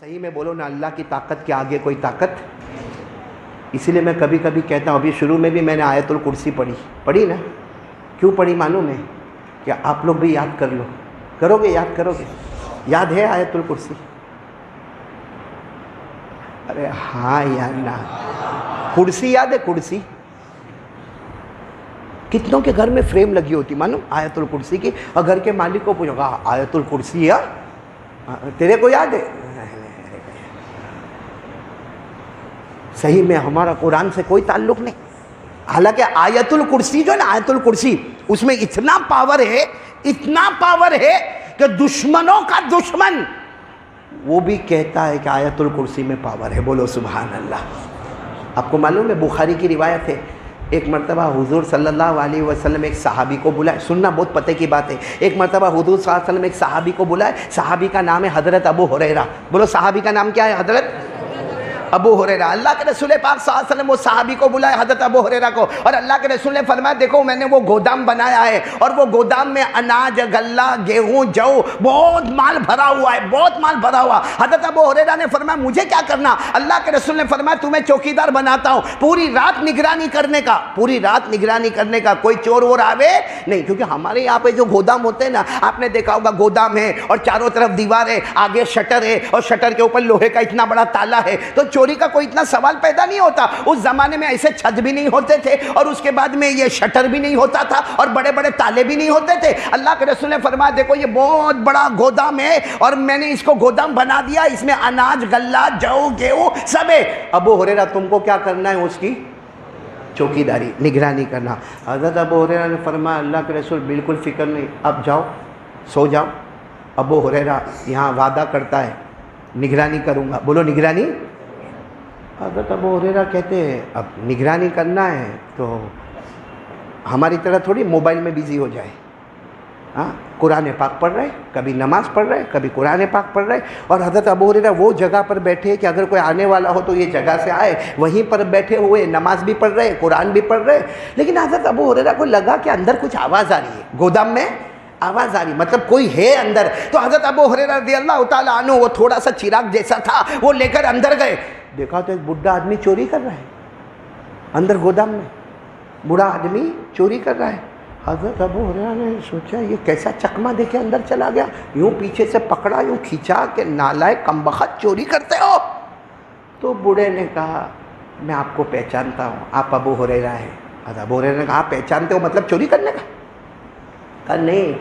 صحیح میں بولو نا، اللہ کی طاقت کے آگے کوئی طاقت. اسی لیے میں کبھی کبھی کہتا ہوں، ابھی شروع میں بھی میں نے آیت الکرسی پڑھی نا. کیوں پڑھی معلوم ہے؟ کہ آپ لوگ بھی یاد کر لو. کرو گے؟ یاد کرو گے؟ یاد ہے آیت الکرسی؟ ارے ہاں یار نا، کرسی یاد ہے؟ کرسی کتنوں کے گھر میں فریم لگی ہوتی معلوم آیت الکرسی کی، اور گھر کے مالک کو پوچھو گا آیت الکرسی ہے تیرے کو یاد ہے؟ صحیح میں ہمارا قرآن سے کوئی تعلق نہیں. حالانکہ آیت الکرسی جو ہے نا، آیت الکرسی اس میں اتنا پاور ہے کہ دشمنوں کا دشمن وہ بھی کہتا ہے کہ آیت الکرسی میں پاور ہے. بولو سبحان اللہ. آپ کو معلوم ہے بخاری کی روایت ہے، ایک مرتبہ حضور صلی اللہ علیہ وسلم ایک صحابی کو بلائے. سننا بہت پتہ کی بات ہے. ایک مرتبہ حضور صلی اللہ علیہ وسلم ایک صحابی کو بلائے. صحابی کا نام ہے حضرت ابو ہریرہ. بولو صحابی کا نام کیا ہے؟ حضرت ابو ہریرہ. اللہ کے رسول پاک صلی اللہ علیہ وسلم وہ صحابی کو بلائے، حضرت ابو ہریرہ کو، اور اللہ کے رسول نے فرمایا دیکھو میں نے وہ گودام بنایا ہے، اور وہ گودام میں اناج، غلہ، گیہوں، جو بہت مال بھرا ہوا ہے، بہت مال بھرا ہوا. حضرت ابو ہریرہ نے فرمایا مجھے کیا کرنا؟ اللہ کے رسول نے فرمایا تمہیں چوکیدار بناتا ہوں، پوری رات نگرانی کرنے کا، پوری رات نگرانی کرنے کا، کوئی چور وور آوے نہیں. کیونکہ ہمارے یہاں پہ جو گودام ہوتے ہیں نا، آپ نے دیکھا ہوگا گودام ہے اور چاروں طرف دیوار ہے، آگے شٹر ہے، اور شٹر کے اوپر لوہے کا اتنا بڑا تالا ہے، تو چوری کا کوئی اتنا سوال پیدا نہیں ہوتا. اس زمانے میں ایسے چھت بھی نہیں ہوتے تھے، اور اس کے بعد میں یہ شٹر بھی نہیں ہوتا تھا، اور بڑے بڑے تالے بھی نہیں ہوتے تھے. اللہ کے رسول نے فرمایا دیکھو یہ بہت بڑا گودام ہے، اور میں نے اس کو گودام بنا دیا، اس میں اناج، غلہ، جو، گیہوں سب ہے. ابو ہریرہ تم کو کیا کرنا ہے؟ اس کی چوکیداری، نگرانی کرنا. حضرت ابو ہریرہ نے فرمایا اللہ کے رسول بالکل فکر نہیں، اب جاؤ سو جاؤ. ابو ہریرہ یہاں وعدہ کرتا ہے نگرانی کروں گا. بولو نگرانی. حضرت ابو ہریرہ کہتے ہیں اب نگرانی کرنا ہے تو ہماری طرح تھوڑی موبائل میں بیزی ہو جائے. ہاں، قرآن پاک پڑھ رہے، کبھی نماز پڑھ رہے، کبھی قرآن پاک پڑھ رہے. اور حضرت ابو ہریرہ وہ جگہ پر بیٹھے کہ اگر کوئی آنے والا ہو تو یہ جگہ سے آئے، وہیں پر بیٹھے ہوئے نماز بھی پڑھ رہے، قرآن بھی پڑھ رہے. لیکن حضرت ابو ہریرہ کو لگا کہ اندر کچھ آواز آ رہی ہے، گودام میں آواز آ رہی، مطلب کوئی ہے اندر. تو حضرت ابو ہریرہ رضی اللہ تعالیٰ عنہ وہ تھوڑا سا چراغ جیسا تھا وہ لے کر اندر گئے. دیکھا تو ایک بوڑھا آدمی چوری کر رہا ہے اندر گودام میں. بوڑھا آدمی چوری کر رہا ہے. حضرت ابو ہریرہ نے سوچا یہ کیسا چکما دے کے اندر چلا گیا، یوں پیچھے سے پکڑا، یوں کھینچا کہ نالائق کمبخت چوری کرتے ہو. تو بوڑھے نے کہا میں آپ کو پہچانتا ہوں، آپ ابو ہریرہ ہیں. حضرت ابو ہریرہ نے کہا آپ پہچانتے ہو مطلب چوری کرنے کا؟ کہا نہیں،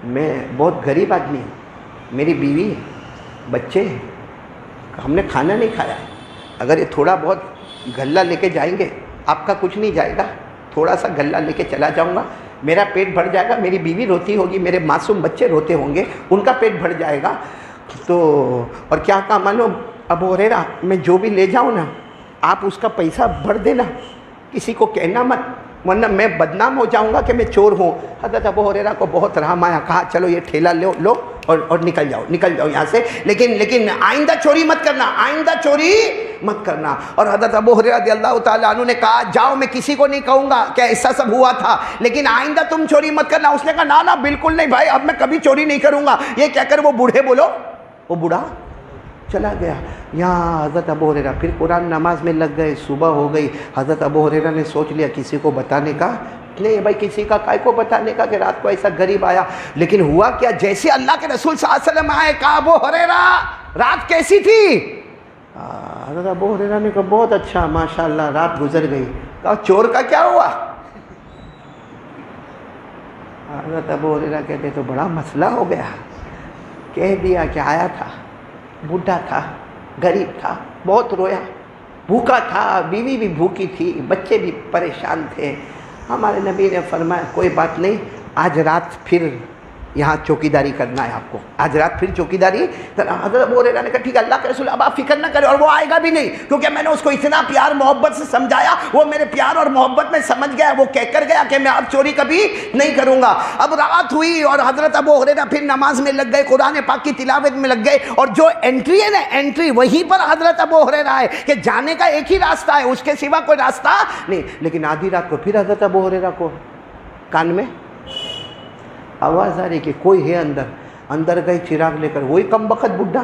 میں بہت غریب آدمی ہوں، میری بیوی ہے، بچے ہیں، ہم نے کھانا نہیں کھایا. اگر یہ تھوڑا بہت غلہ لے کے جائیں گے آپ کا کچھ نہیں جائے گا، تھوڑا سا غلہ لے کے چلا جاؤں گا، میرا پیٹ بھر جائے گا، میری بیوی روتی ہوگی، میرے معصوم بچے روتے ہوں گے، ان کا پیٹ بھر جائے گا. تو اور کیا کہا معلوم ابو ہریرہ، میں جو بھی لے جاؤں نا آپ اس کا پیسہ بھر دینا، کسی کو کہنا مت، ورنہ میں بدنام ہو جاؤں گا کہ میں چور ہوں. حضرت ابو ہریرہ کو بہت رحم آیا، کہا چلو یہ ٹھیلا لو اور نکل جاؤ یہاں سے، لیکن آئندہ چوری مت کرنا، آئندہ چوری مت کرنا. اور حضرت ابو ہریرہ رضی اللہ تعالیٰ عنہ نے کہا جاؤ میں کسی کو نہیں کہوں گا کہ ایسا سب ہوا تھا، لیکن آئندہ تم چوری مت کرنا. اس نے کہا نا بالکل نہیں بھائی، اب میں کبھی چوری نہیں کروں گا. یہ کہہ کر وہ بوڑھا چلا گیا. یہاں حضرت ابو ہریرہ پھر قرآن نماز میں لگ گئے. صبح ہو گئی. حضرت ابو ہریرہ نے سوچ لیا کسی کو بتانے کا نہیں بھائی، کسی کا کائے کو بتانے کا کہ رات کو ایسا غریب آیا. لیکن ہوا کیا، جیسے اللہ کے رسول صلی اللہ علیہ وسلم آئے کہا ابو ہریرہ رات کیسی تھی؟ حضرت ابو ہریرہ نے کہا بہت اچھا ماشاءاللہ، رات گزر گئی. کہا چور کا کیا ہوا؟ حضرت ابو ہریرہ کہتے تو بڑا مسئلہ ہو گیا. کہہ دیا کہ آیا تھا، بوڑھا تھا، غریب تھا، بہت رویا، بھوکا تھا، بیوی بھی بھوکی تھی، بچے بھی پریشان تھے. ہمارے نبی نے فرمایا کوئی بات نہیں، آج رات پھر یہاں چوکیداری کرنا ہے آپ کو، آج رات پھر چوکیداری. حضرت ابو ہریرہ نے کہا ٹھیک ہے اللہ کے رسول اب آپ فکر نہ کریں، اور وہ آئے گا بھی نہیں کیونکہ میں نے اس کو اتنا پیار محبت سے سمجھایا، وہ میرے پیار اور محبت میں سمجھ گیا، وہ کہہ کر گیا کہ میں اب چوری کبھی نہیں کروں گا. اب رات ہوئی اور حضرت ابو ہریرہ پھر نماز میں لگ گئے، قرآن پاک کی تلاوت میں لگ گئے. اور جو انٹری ہے نا، انٹری وہیں پر حضرت ابو ہریرہ ہے کہ جانے کا ایک ہی راستہ ہے، اس کے سوا کوئی راستہ نہیں. لیکن آدھی رات کو پھر حضرت ابو ہریرہ کو کان میں آواز آ رہی کہ کوئی ہے اندر. اندر گئے چراغ لے کر، وہی کم بخت بڈھا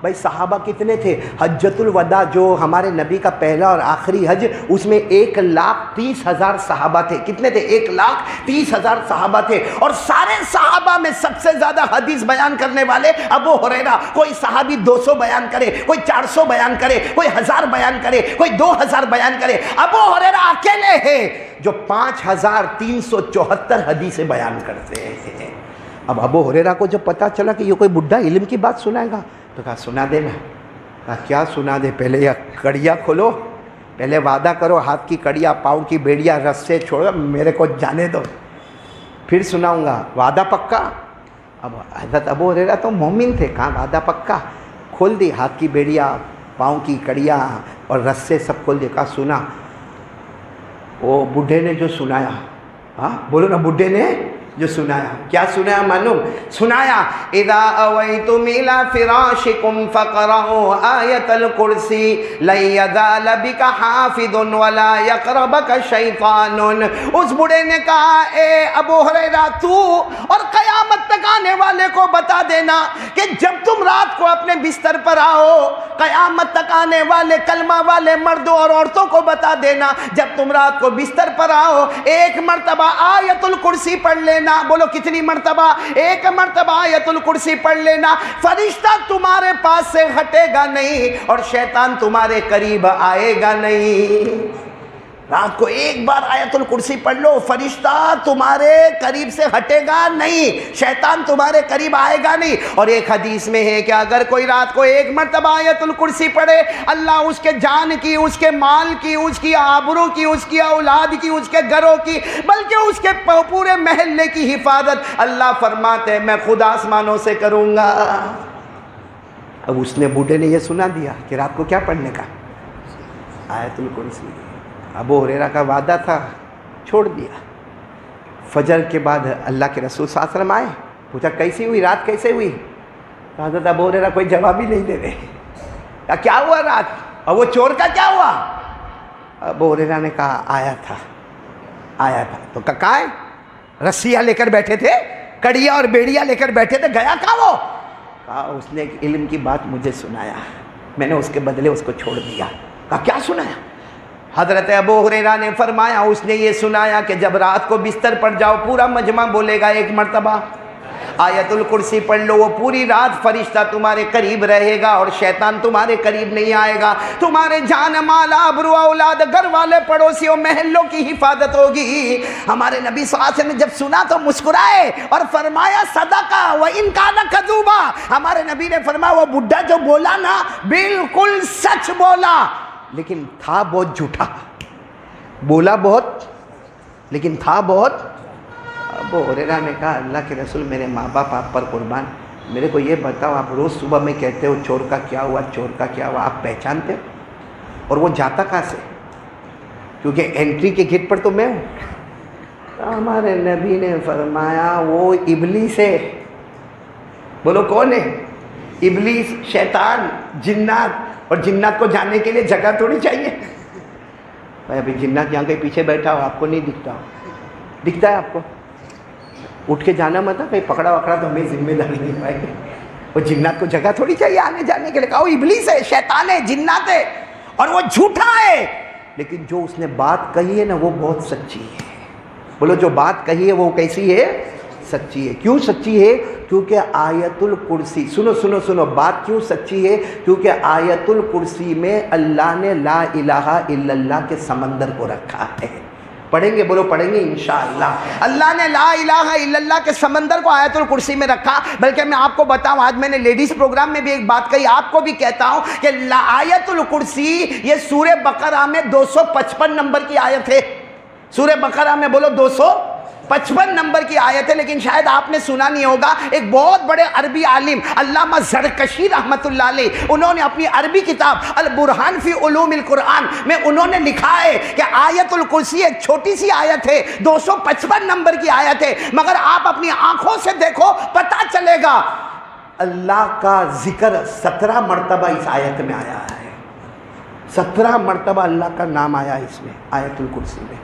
بھائی صحابہ کتنے تھے؟ حجۃ الوداع جو ہمارے نبی کا پہلا اور آخری حج، اس میں 1,30,000 صحابہ تھے۔ کتنے تھے؟ 1,30,000 صحابہ تھے، اور سارے صحابہ میں سب سے زیادہ حدیث بیان کرنے والے ابو ہریرہ۔ کوئی صحابی 200 بیان کرے، کوئی 400 بیان کرے، کوئی 1000 بیان کرے، کوئی 2000 بیان کرے، ابو ہریرہ اکیلے ہیں جو 5374 حدیثیں بیان کرتے ہیں۔ اب ابو ہریرہ کو جب پتا چلا کہ یہ کوئی بڈھا علم کی بات سنائے گا تو کہا سنا دے نا۔ کہا کیا سنا دے؟ پہلے یہ کڑیاں کھولو، پہلے وعدہ کرو، ہاتھ کی کڑیاں، پاؤں کی بیڑیاں رس سے چھوڑو، میرے کو جانے دو، پھر سناؤں گا۔ وعدہ پکا؟ اب حضرت ابو ہریرہ تو مومن تھے، کہاں وعدہ پکا؟ کھول دی ہاتھ کی بیڑیاں، پاؤں کی کڑیاں اور رسے سب کھول دی۔ کہا سنا۔ وہ بڈھے نے جو سنایا، ہاں بولو نا، بڈھے نے جو سنایا، کیا سنایا معلوم؟ سنایا اذا اویتم الى فراشکم فقرؤوا آیۃ الکرسی لن یزال بک حافظ ولا یقربک شیطان۔ اس بوڑھے نے کہا اے ابو ہریرہ تو اور قیامت تک آنے والے کو بتا دینا کہ جب تم رات کو اپنے بستر پر آؤ، قیامت تک آنے والے کلمہ والے مردوں اور عورتوں کو بتا دینا، جب تم رات کو بستر پر آؤ ایک مرتبہ آیۃ الکرسی پڑھ لینا۔ بولو کتنی مرتبہ؟ ایک مرتبہ آیت الکرسی پڑھ لینا، فرشتہ تمہارے پاس سے ہٹے گا نہیں اور شیطان تمہارے قریب آئے گا نہیں۔ رات کو ایک بار آیت الکرسی پڑھ لو، فرشتہ تمہارے قریب سے ہٹے گا نہیں، شیطان تمہارے قریب آئے گا نہیں۔ اور ایک حدیث میں ہے کہ اگر کوئی رات کو ایک مرتبہ آیت الکرسی پڑھے، اللہ اس کے جان کی، اس کے مال کی، اس کی آبرو کی، اس کی اولاد کی، اس کے گھروں کی، بلکہ اس کے پورے محلے کی حفاظت اللہ فرماتے ہیں میں خود آسمانوں سے کروں گا۔ اب اس نے بوڑھے نے یہ سنا دیا کہ رات کو کیا پڑھنے کا؟ آیت الکرسی۔ ابو ہریرہ کا وعدہ تھا، چھوڑ دیا۔ فجر کے بعد اللہ کے رسول صلی اللہ علیہ وسلم آئے، پوچھا کیسی ہوئی رات، کیسے ہوئی؟ حضرت ابو ہریرہ کوئی جواب ہی نہیں دے رہے۔ کیا ہوا رات؟ اور وہ چور کا کیا ہوا؟ ابو ہریرہ نے کہا آیا تھا۔ تو کہاں ہے؟ رسیاں لے کر بیٹھے تھے، کڑیاں اور بیڑیاں لے کر بیٹھے تھے، گیا کہاں وہ؟ کہا اس نے ایک علم کی بات مجھے سنایا، میں نے اس کے بدلے اس کو چھوڑ دیا۔ کہا کیا سنایا؟ حضرت ابو ہریرہ نے فرمایا اس نے یہ سنایا کہ جب رات کو بستر پر جاؤ، پورا مجمع بولے گا ایک مرتبہ آیت الکرسی پڑھ لو، وہ پوری رات فرشتہ تمہارے قریب رہے گا اور شیطان تمہارے قریب نہیں آئے گا، تمہارے جان مال آبرو اولاد گھر والے پڑوسیوں محلوں کی حفاظت ہوگی۔ ہمارے نبی صلی اللہ علیہ وسلم نے جب سنا تو مسکرائے اور فرمایا صدقہ وَإِن كَانَ كَذُوبًا۔ ہمارے نبی نے فرمایا وہ بڈھا جو بولا نا بالکل سچ بولا، لیکن تھا بہت جھوٹا، بولا بہت لیکن تھا بہت۔ ابو ہریرہ نے کہا اللہ کے رسول میرے ماں باپ آپ پر قربان، میرے کو یہ بتاؤ آپ روز صبح میں کہتے ہو چور کا کیا ہوا، چور کا کیا ہوا، آپ پہچانتے ہو؟ اور وہ جاتا کہاں سے؟ کیونکہ انٹری کے گیٹ پر تو میں ہوں۔ ہمارے نبی نے فرمایا وہ ابلیس ہے۔ بولو کون ہے؟ ابلیس، شیطان، جنات۔ اور جنات کو جانے کے لیے جگہ تھوڑی چاہیے بھائی، ابھی جنات یہاں کے پیچھے بیٹھا ہو، آپ کو نہیں دکھتا ہو، دکھتا ہے آپ کو؟ اٹھ کے جانا مت ہے، کہیں پکڑا وکڑا تو ہمیں ذمہ داری نہیں بھائی، وہ جنات کو جگہ تھوڑی چاہیے آنے جانے کے لیے۔ کہا وہ ابلیس ہے، شیطان ہے، جنات ہے، اور وہ جھوٹا ہے، لیکن جو اس نے بات کہی ہے نا وہ بہت سچی ہے۔ بولو جو بات کہی ہے وہ کیسی ہے؟ سچی ہے۔ کیوں سچی ہے؟ کیونکہ آیت الکرسی، سنو بات کیوں سچی ہے؟ کیونکہ آیت الکرسی میں اللہ نے لا الہ الا اللہ کے سمندر کو رکھا ہے۔ پڑھیں گے؟ بولو پڑھیں گے انشاءاللہ۔ اللہ نے لا الہ الا اللہ کے سمندر کو آیت الکرسی میں رکھا۔ بلکہ میں آپ کو بتاؤں، آج میں نے لیڈیز پروگرام میں بھی ایک بات کہی، آپ کو بھی کہتا ہوں کہ آیت الکرسی یہ سورہ بقرہ میں 255 نمبر کی آیت ہے۔ سورہ بقرہ میں بولو 255 نمبر کی آیت ہے، لیکن شاید آپ نے سنا نہیں ہوگا۔ ایک بہت بڑے عربی عالم علامہ زرکشی رحمۃ اللہ علیہ، انہوں نے اپنی عربی کتاب البرہان فی علوم القرآن میں انہوں نے لکھا ہے کہ آیت الکرسی ایک چھوٹی سی آیت ہے، 255 نمبر کی آیت ہے، مگر آپ اپنی آنکھوں سے دیکھو پتہ چلے گا اللہ کا ذکر 17 مرتبہ اس آیت میں آیا ہے۔ 17 مرتبہ اللہ کا نام آیا اس میں، آیت الکرسی میں،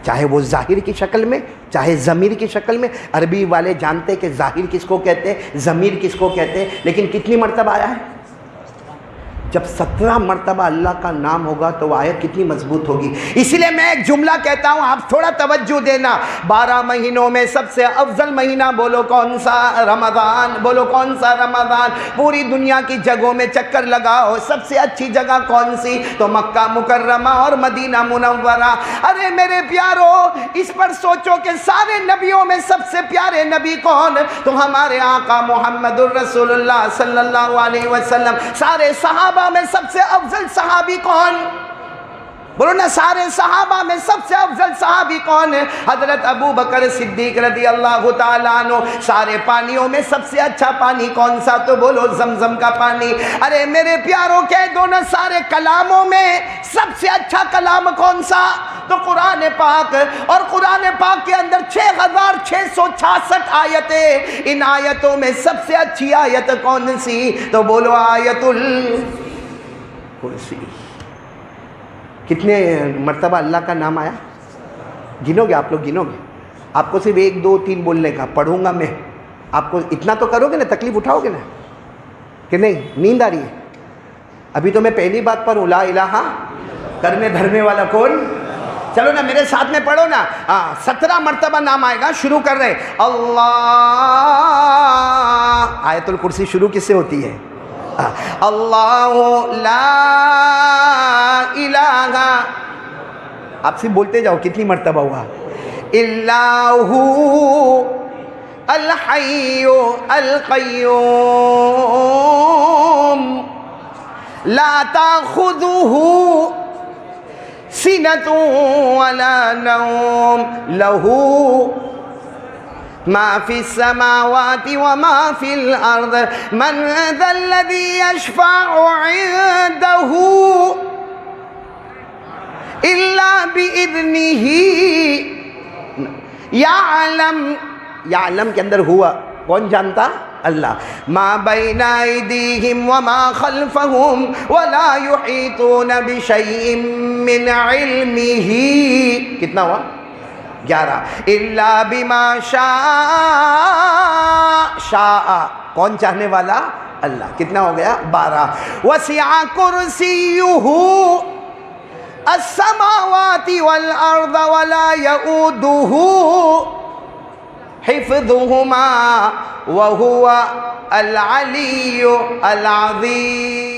چاہے وہ ظاہر کی شکل میں، چاہے ضمیر کی شکل میں۔ عربی والے جانتے کہ ظاہر کس کو کہتے ہیں، ضمیر کس کو کہتے ہیں، لیکن کتنی مرتبہ آیا ہے؟ جب 17 مرتبہ اللہ کا نام ہوگا تو وہ آیت کتنی مضبوط ہوگی. اسی لیے میں ایک جملہ کہتا ہوں, آپ تھوڑا توجہ دینا. 12 مہینوں میں سب سے افضل مہینہ بولو کون سا؟ رمضان. بولو کون سا؟ رمضان. پوری دنیا کی جگہوں میں چکر لگاؤ, سب سے اچھی جگہ کون سی؟ تو مکہ مکرمہ اور مدینہ منورہ. ارے میرے پیارو, اس پر سوچو کہ سارے نبیوں میں سب سے پیارے نبی کون؟ تو ہمارے آقا محمد الرسول اللہ صلی اللہ علیہ وسلم. سارے صحابہ میں سب سے افضل صحابی کون؟ بولو نا, سارے صحابہ میں سب سے افضل صحابی کون ہے؟ حضرت ابو بکر صدیق رضی اللہ تعالیٰ عنہ. سارے پانیوں میں سب سے اچھا پانی کون سا؟ تو بولو زمزم کا پانی. ارے میرے پیاروں کہہ دو نا, سارے کلاموں میں سب سے اچھا کلام کون سا؟ تو قرآن پاک. اور قرآن پاک کے اندر 6666 آیتیں. ان آیتوں میں سب سے اچھی آیت کون سی؟ تو بولو آیت الکرسی. کتنے مرتبہ اللہ کا نام آیا؟ گنو گے آپ لوگ؟ گنو گے؟ آپ کو صرف 1 2 3 بولنے کا. پڑھوں گا میں, آپ کو اتنا تو کرو گے نا, تکلیف اٹھاؤ گے نا کہ نہیں؟ نیند آ رہی ہے؟ ابھی تو میں پہلی بات پر لا الہ کرنے دھرنے والا کون؟ چلو نا میرے ساتھ میں پڑھو نا. 17 مرتبہ نام آئے گا. شروع کر رہے اللہ. آیت الکرسی شروع کس سے ہوتی ہے؟ اللہ لا الہ. آپ سے بولتے جاؤ کتنی مرتبہ ہوا. اللہ الحی القیوم لا تاخذہ سنۃ ولا نوم لہ ما فی السماوات وما فی الارض من ذا الذی یشفع عنده الا باذنہ. یعلم کے اندر ہوا کون جانتا؟ اللہ. ما بین ایدیہم وما خلفہم ولا یحیطون بشیء من علمہ. کتنا ہوا؟ 11. الا بما شاء. کون چاہنے والا؟ اللہ. کتنا ہو گیا؟ 12. وسع کرسیہ السماوات والارض ولا یؤودہ حفظہما وہو العلی العظیم.